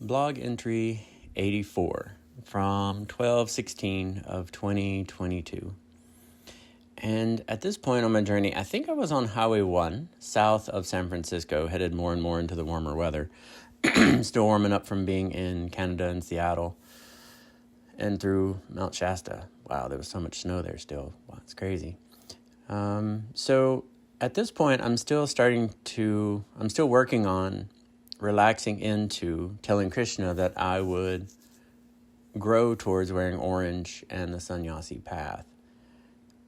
Blog entry 84 from 12/16 of 2022. And at this point on my journey, I think I was on Highway 1, south of San Francisco, headed more and more into the warmer weather. Still warming up from being in Canada and Seattle and through Mount Shasta. Wow, there was so much snow there still. Wow, it's crazy. So at this point, I'm still working on relaxing into telling Krishna that I would grow towards wearing orange and the sannyasi path.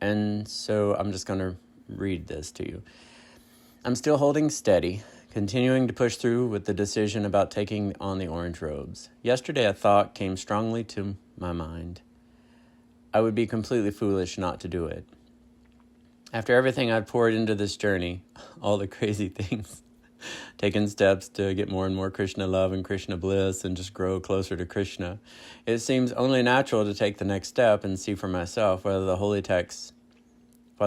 And so I'm just going to read this to you. I'm still holding steady, continuing to push through with the decision about taking on the orange robes. Yesterday, a thought came strongly to my mind. I would be completely foolish not to do it. After everything I'd poured into this journey, all the crazy things, taking steps to get more and more Krishna love and Krishna bliss and just grow closer to Krishna, it seems only natural to take the next step and see for myself whether what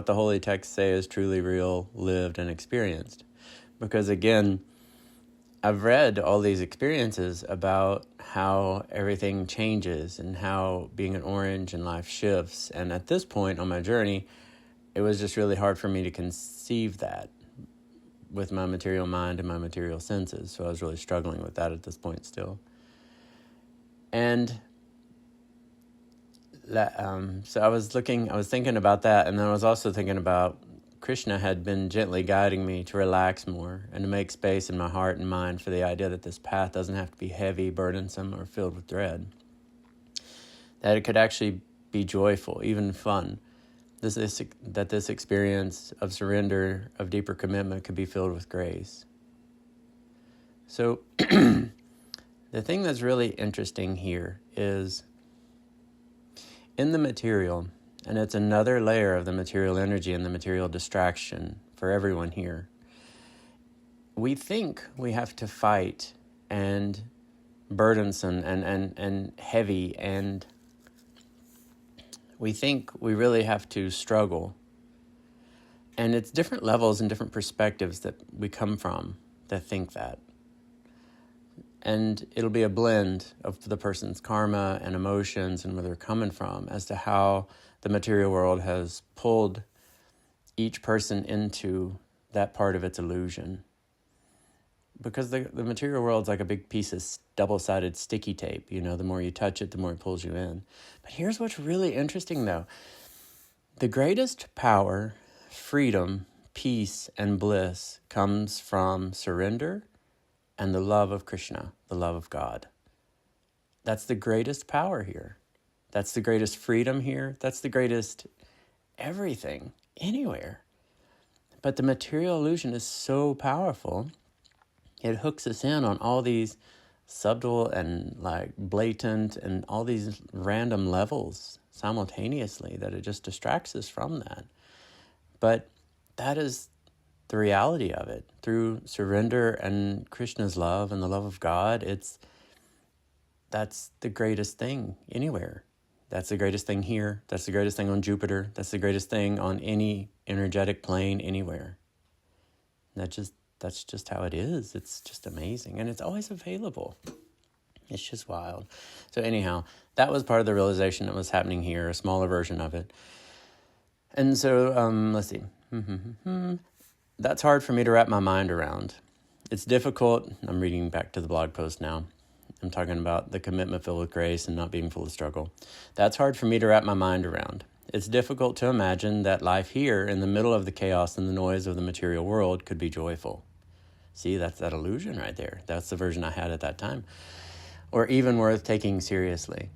the holy texts say is truly real, lived, and experienced. Because again, I've read all these experiences about how everything changes and how being an orange and life shifts. And at this point on my journey, it was just really hard for me to conceive that with my material mind and my material senses. So I was really struggling with that at this point still. And so I was thinking about that, and then I was also thinking about Krishna had been gently guiding me to relax more and to make space in my heart and mind for the idea that this path doesn't have to be heavy, burdensome, or filled with dread. That it could actually be joyful, even fun. That this experience of surrender, of deeper commitment, could be filled with grace. So the thing that's really interesting here is in the material, and it's another layer of the material energy and the material distraction for everyone here. We think we have to fight and burdensome and heavy, and we think we really have to struggle. And it's different levels and different perspectives that we come from that think that. And it'll be a blend of the person's karma and emotions and where they're coming from as to how the material world has pulled each person into that part of its illusion. Because the material world's like a big piece of double-sided sticky tape. You know, the more you touch it, the more it pulls you in. But here's what's really interesting, though. The greatest power, freedom, peace, and bliss comes from surrender and the love of Krishna, the love of God. That's the greatest power here. That's the greatest freedom here. That's the greatest everything, anywhere. But the material illusion is so powerful, it hooks us in on all these subtle and like blatant and all these random levels simultaneously that it just distracts us from that. But that is the reality of it. Through surrender and Krishna's love and the love of God, that's the greatest thing anywhere. That's the greatest thing here. That's the greatest thing on Jupiter. That's the greatest thing on any energetic plane anywhere. That's just how it is. It's just amazing. And it's always available. It's just wild. So anyhow, that was part of the realization that was happening here, a smaller version of it. And so, let's see. That's hard for me to wrap my mind around. It's difficult. I'm reading back to the blog post now. I'm talking about the commitment filled with grace and not being full of struggle. That's hard for me to wrap my mind around. It's difficult to imagine that life here in the middle of the chaos and the noise of the material world could be joyful. See, that's that illusion right there. That's the version I had at that time. Or even worth taking seriously.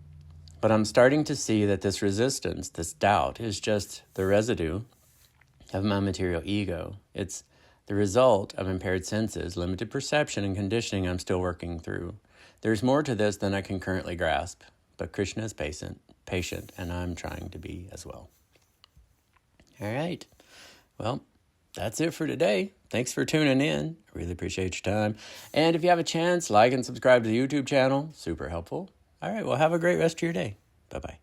But I'm starting to see that this resistance, this doubt, is just the residue of my material ego. It's the result of impaired senses, limited perception, and conditioning I'm still working through. There's more to this than I can currently grasp, but Krishna is patient, and I'm trying to be as well. All right. Well, that's it for today. Thanks for tuning in. I really appreciate your time. And if you have a chance, like and subscribe to the YouTube channel. Super helpful. All right. Well, have a great rest of your day. Bye-bye.